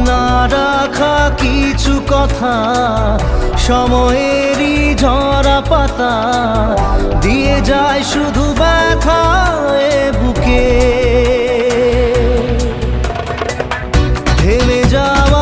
না রাখা কিছু কথা সময়েরই ঝরা পাতা দিয়ে যায় শুধু ব্যথা এ বুকে থেমে যাওয়া